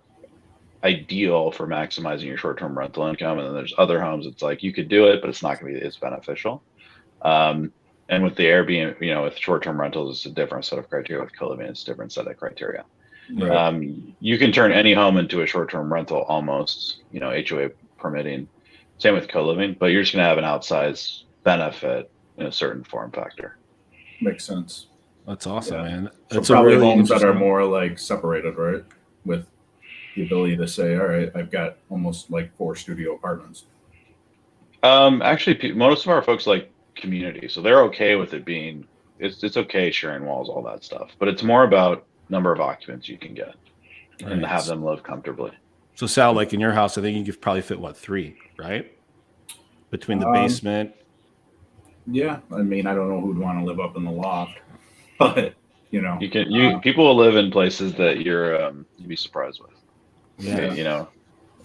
ideal for maximizing your short-term rental income, and then there's other homes it's like you could do it, but it's not going to be as beneficial. And with the Airbnb, with short-term rentals, it's a different set of criteria. With co-living, it's a different set of criteria. Right. You can turn any home into a short-term rental almost, HOA permitting. Same with co-living, but you're just going to have an outsized benefit in a certain form factor. Makes sense. That's awesome, man. That's so probably homes that are more like separated, right? With the ability to say, all right, I've got almost like 4 studio apartments. Actually, most of our folks like community, so they're okay with it being, it's okay sharing walls, all that stuff, but it's more about number of occupants you can get and have them live comfortably. So Sal, like in your house, I think you could probably fit 3, right? Between the basement. Yeah, I mean, I don't know who'd want to live up in the loft, but people will live in places that you'd be surprised with. Yeah.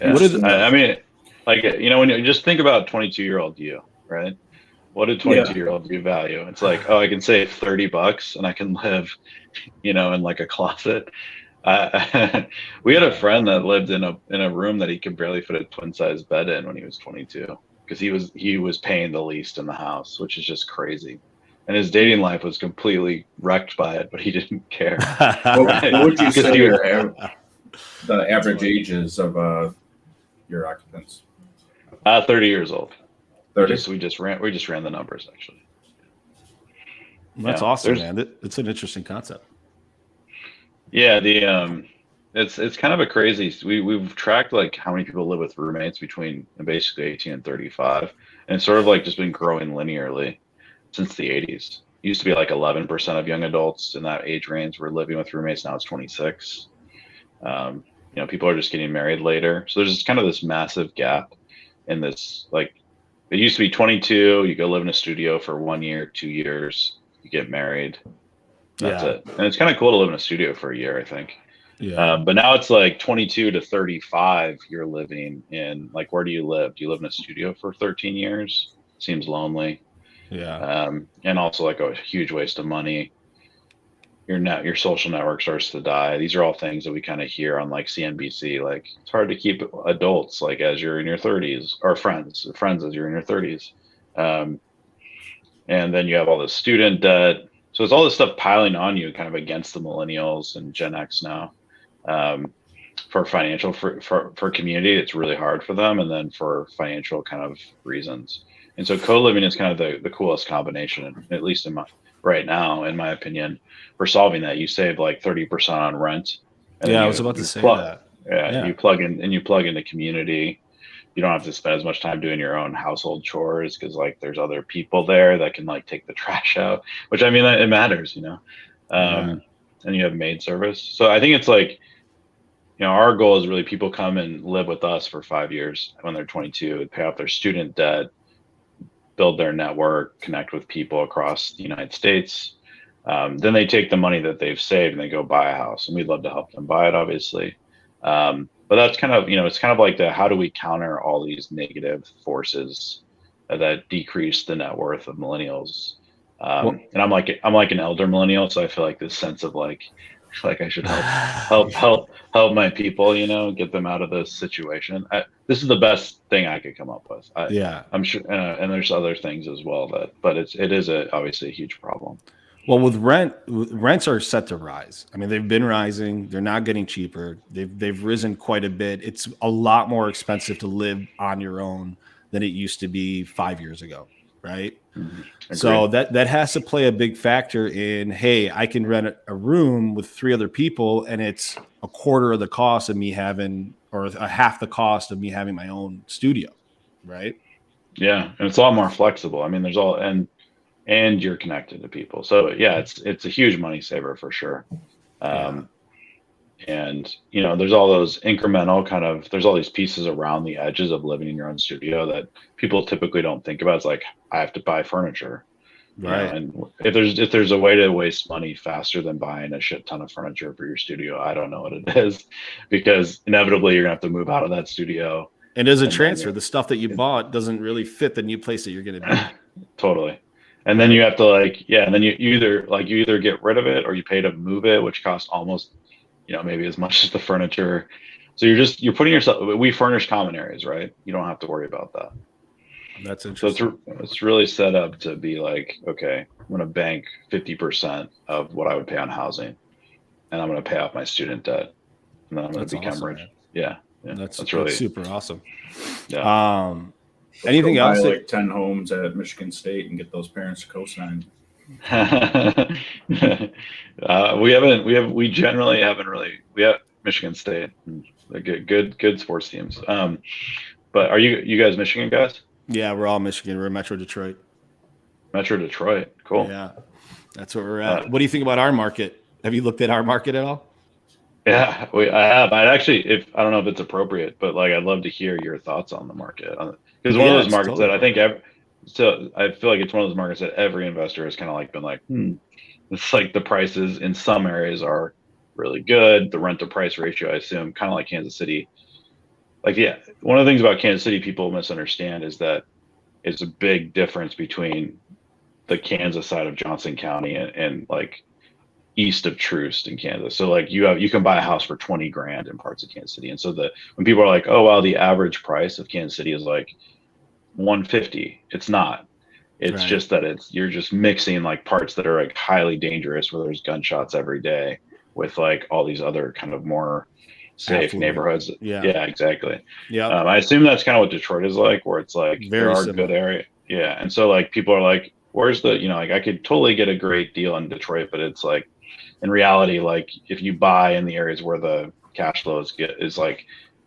I mean, like, when you just think about 22-year-old you, right? What did 22-year-old you value? It's like, oh, I can save $30 and I can live, in like a closet. We had a friend that lived in a room that he could barely fit a twin-size bed in when he was 22, because he was paying the least in the house, which is just crazy. And his dating life was completely wrecked by it, but he didn't care. What would you say the average ages of your occupants? 30 years old. 30? We just ran the numbers, actually. That's awesome, man. It's an interesting concept. Yeah, it's kind of a crazy. We've tracked like how many people live with roommates between basically 18 and 35, and it's sort of like just been growing linearly since the 80s. It used to be like 11% of young adults in that age range were living with roommates. Now it's 26. People are just getting married later, so there's just kind of this massive gap in this. Like, it used to be 22, you go live in a studio for 1 year, 2 years, you get married. That's it. And it's kind of cool to live in a studio for a year, I think. Yeah. But now it's like 22 to 35, you're living in, like, where do you live? Do you live in a studio for 13 years? Seems lonely. Yeah. And also like a huge waste of money. Your social network starts to die. These are all things that we kind of hear on like CNBC. Like, it's hard to keep adults like as you're in your 30s, or friends as you're in your 30s. And then you have all this student debt. So it's all this stuff piling on you, kind of against the millennials and Gen X now. For financial, for community, it's really hard for them, and then for financial kind of reasons. And so co-living is kind of the coolest combination, at least right now, in my opinion, for solving that. You save like 30% on rent. I was about to say that. Yeah, you plug into community. You don't have to spend as much time doing your own household chores, because like there's other people there that can like take the trash out, which, I mean, it matters, And you have maid service. So I think it's like, our goal is really people come and live with us for 5 years when they're 22, pay off their student debt, build their network, connect with people across the United States. Then they take the money that they've saved and they go buy a house, and we'd love to help them buy it, obviously. But that's kind of, it's kind of like how do we counter all these negative forces that decrease the net worth of millennials? And I'm like an elder millennial, so I feel like this sense of like I should help my people, get them out of this situation. This is the best thing I could come up with. I'm sure, and there's other things as well but it is obviously a huge problem. Well, with rents are set to rise. I mean, they've been rising. They're not getting cheaper. They've risen quite a bit. It's a lot more expensive to live on your own than it used to be 5 years ago, right? Mm-hmm. So that has to play a big factor in, hey, I can rent a room with 3 other people and it's a quarter of the cost of me having, or a half the cost of me having my own studio, right? Yeah, and it's a lot more flexible. I mean, there's all and you're connected to people. So yeah, it's a huge money saver for sure. And there's all those incremental there's all these pieces around the edges of living in your own studio that people typically don't think about. It's like, I have to buy furniture, right? And if there's a way to waste money faster than buying a shit ton of furniture for your studio, I don't know what it is, because inevitably you're gonna have to move out of that studio. And as a transfer, the stuff that you bought doesn't really fit the new place that you're going to be. Totally. And then you have to and then you either get rid of it or you pay to move it, which costs almost, maybe as much as the furniture. So you're putting yourself, we furnish common areas, right? You don't have to worry about that. That's interesting. So it's really set up to be like, okay, I'm going to bank 50% of what I would pay on housing, and I'm going to pay off my student debt, and then I'm going to become rich. Man. Yeah. That's really super awesome. Yeah. Anything else? Like 10 homes at Michigan State and get those parents to co-sign. We generally haven't really. We have Michigan State, good sports teams. But are you guys Michigan guys? Yeah, we're all Michigan. We're Metro Detroit. Metro Detroit, cool. Yeah, that's where we're at. What do you think about our market? Have you looked at our market at all? Yeah, I have. I don't know if it's appropriate, but I'd love to hear your thoughts on the market, because one of those markets that I think so I feel like it's one of those markets that every investor has kind of been like, it's like the prices in some areas are really good. The rent to price ratio, I assume, kind of like Kansas City. One of the things about Kansas City people misunderstand is that it's a big difference between the Kansas side of Johnson County and east of Troost in Kansas. So you can buy a house for $20,000 in parts of Kansas City. And so when people are like, oh wow, the average price of Kansas City is $150. It's not. It's right. Just that you're just mixing parts that are highly dangerous, where there's gunshots every day, with all these other kind of more safe neighborhoods. Yeah, exactly. Yeah. I assume that's kind of what Detroit is where it's there are good area. Yeah. And so people are like, where's the, I could totally get a great deal in Detroit, but it's in reality, if you buy in the areas where the cash flow is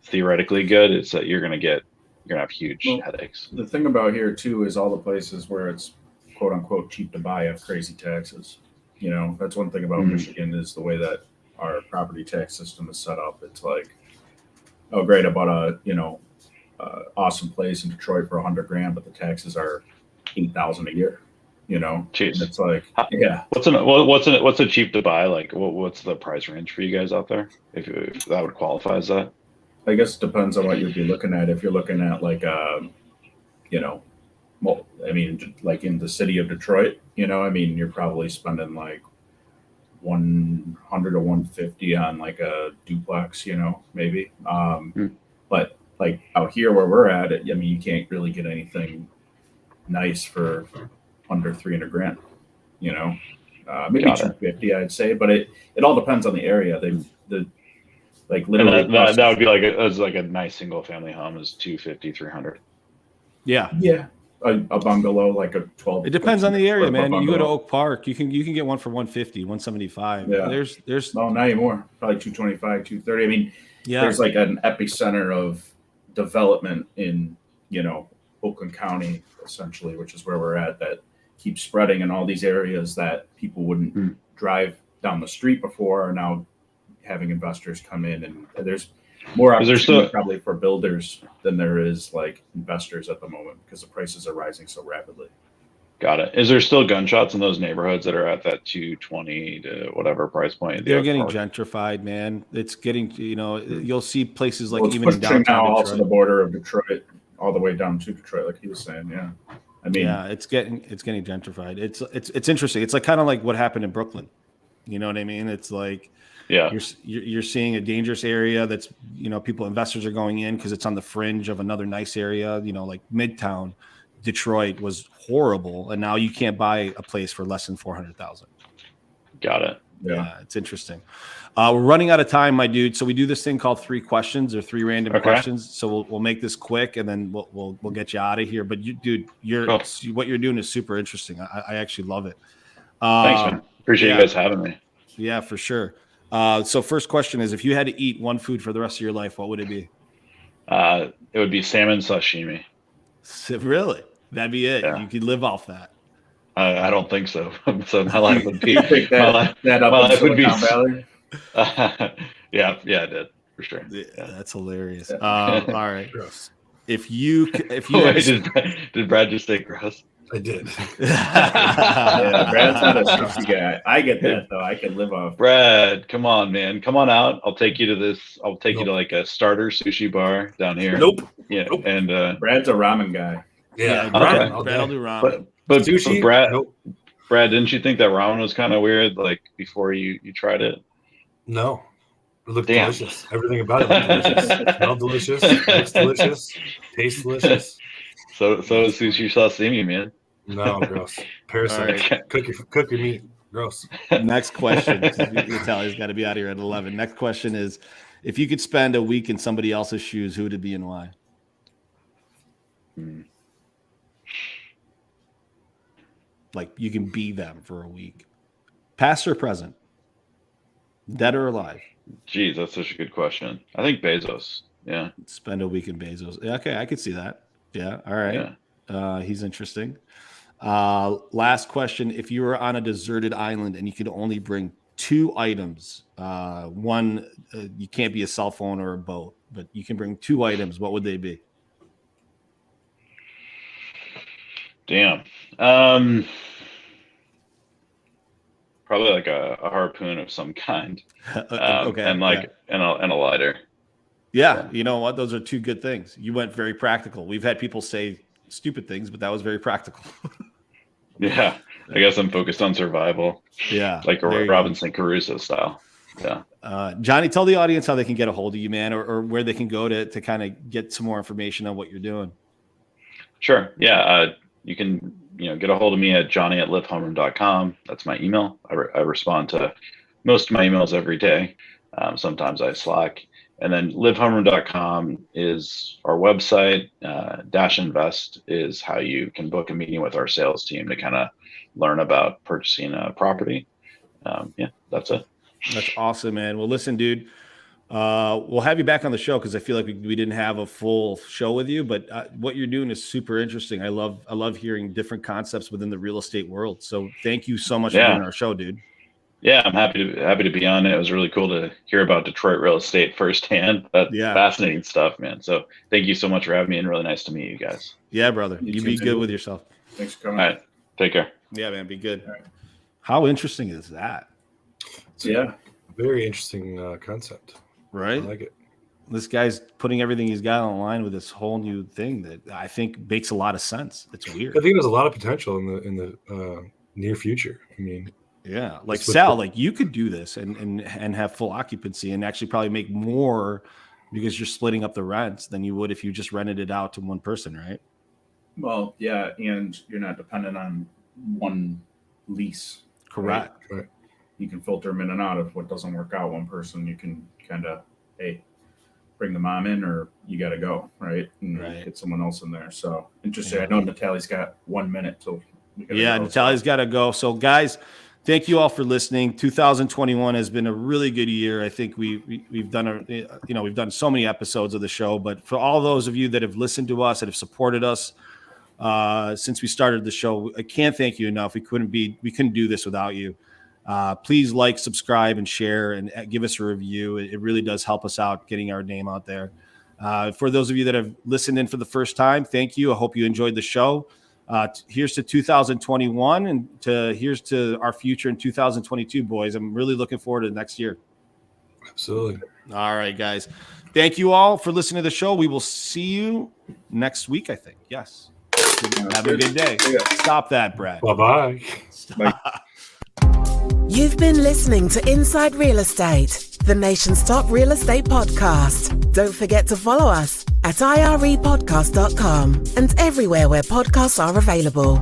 theoretically good, it's that you're gonna have huge headaches. The thing about here too is all the places where it's quote unquote cheap to buy have crazy taxes. That's one thing about Michigan, is the way that our property tax system is set up. It's oh great, I bought a awesome place in Detroit for $100,000, but the taxes are $8,000 a year. Jeez. It's yeah. What's a cheap to buy? What's the price range for you guys out there? If that would qualify as that? I guess it depends on what you'd be looking at. If you're looking at in the city of Detroit, you're probably spending 100 or 150 on a duplex, maybe. But out here where we're at, you can't really get anything nice for under $300,000, maybe 250, I'd say, but it all depends on the area. Literally that would be a nice single family home is 250, 300. Yeah. Yeah. A bungalow, a 12. It depends on the area, man. You go to Oak Park, you can get one for 150, 175. Yeah. There's no, not anymore. Probably 225, 230. There's an epicenter of development in, Oakland County, essentially, which is where we're at, that keeps spreading in all these areas that people wouldn't drive down the street before are now having investors come in, and there's more opportunity probably for builders than there is like investors at the moment because the prices are rising so rapidly. Got it. Is there still gunshots in those neighborhoods that are at that 220 to whatever price point? They're getting gentrified, man. It's getting, you'll see places like even in downtown now also the border of Detroit, all the way down to Detroit, like he was saying. Yeah, I mean, yeah, it's getting gentrified. It's interesting. It's like kind of like what happened in Brooklyn. You know what I mean? It's like, yeah, you're seeing a dangerous area that's, investors are going in because it's on the fringe of another nice area. Like Midtown. Detroit was horrible, and now you can't buy a place for less than $400,000. Got it. Yeah, it's interesting. We're running out of time, my dude. So we do this thing called 3 questions or 3 random questions. So we'll make this quick, and then we'll get you out of here. But what you're doing is super interesting. I actually love it. Thanks, man. Appreciate you guys having me. Yeah, for sure. So first question is, if you had to eat one food for the rest of your life, what would it be? It would be salmon sashimi. Really? That'd be it. Yeah. You could live off that. I don't think so. So my life would be. my life would be. Yeah, I did for sure. Yeah, that's hilarious. All right. Gross. If you did Brad just say gross? I did. Yeah, Brad's not a sushi guy. I get that though. I can live off. Brad, come on, man. Come on out. I'll take you to this. I'll take you to like a starter sushi bar down here. Nope. Yeah. Nope. And Brad's a ramen guy. Yeah, Brad will do ramen. But sushi? Brad, nope. Brad, didn't you think that ramen was kind of weird? Like before you tried it? No. It looked delicious. Everything about it looked delicious. Smelled delicious. Looks delicious. Tastes delicious. So is sushi sashimi, man. No, gross. Parasite. Right. Cook your meat. Gross. Next question. Italia's got to be out here at 11. Next question is, if you could spend a week in somebody else's shoes, who would it be and why? Like you can be them for a week. Past or present? Dead or alive? Geez, that's such a good question. I think Bezos. Yeah. Spend a week in Bezos. Okay, I could see that. Yeah. All right. Yeah. He's interesting. Last question. If you were on a deserted island and you could only bring 2 items, one, you can't be a cell phone or a boat, but you can bring 2 items, what would they be? Damn. Probably like a harpoon of some kind. Okay. And like and a lighter. Yeah, you know what? Those are 2 good things. You went very practical. We've had people say stupid things, but that was very practical. Yeah. I guess I'm focused on survival. Yeah. Like a Robinson Crusoe style. Yeah. Johnny, tell the audience how they can get a hold of you, man, or where they can go to kind of get some more information on what you're doing. Sure. Yeah. You can, get a hold of me at johnny@livehomeroom.com. That's my email. I respond to most of my emails every day. Sometimes I Slack. And then livehomeroom.com is our website. -invest is how you can book a meeting with our sales team to kind of learn about purchasing a property. That's it. That's awesome, man. Well, listen, dude, we'll have you back on the show because I feel like we didn't have a full show with you, but what you're doing is super interesting. I love hearing different concepts within the real estate world. So thank you so much for doing our show, dude. Yeah, I'm happy to be on it. It was really cool to hear about Detroit real estate firsthand. That's fascinating stuff, man. So thank you so much for having me, and really nice to meet you guys. Yeah, brother. You be good with yourself. Thanks for coming. All right. Take care. Yeah, man. Be good. Right. How interesting is that? Yeah. Very interesting concept. Right? I like it. This guy's putting everything he's got online with this whole new thing that I think makes a lot of sense. It's weird. I think there's a lot of potential in the near future. I mean, yeah, like Sal, like you could do this and have full occupancy and actually probably make more because you're splitting up the rents than you would if you just rented it out to one person, right? Well, yeah, and you're not dependent on one lease. Correct. Right. You can filter them in and out. If what doesn't work out, one person, you can kind of, bring the mom in, or you got to go, right? And get someone else in there. So interesting. Yeah. I know Natalie's got 1 minute till. Natalie's got to go. So guys, thank you all for listening. 2021 has been a really good year. I think we've done we've done so many episodes of the show, but for all those of you that have listened to us, that have supported us since we started the show, I can't thank you enough. We couldn't do this without you. Please like, subscribe, and share, and give us a review. It really does help us out getting our name out there. For those of you that have listened in for the first time, thank you. I hope you enjoyed the show. Here's to 2021, and here's to our future in 2022, boys. I'm really looking forward to next year. Absolutely. All right, guys. Thank you all for listening to the show. We will see you next week, I think. Yes. Have a good day. Stop that, Brad. Bye-bye. Stop. You've been listening to Inside Real Estate, the nation's top real estate podcast. Don't forget to follow us at irepodcast.com and everywhere where podcasts are available.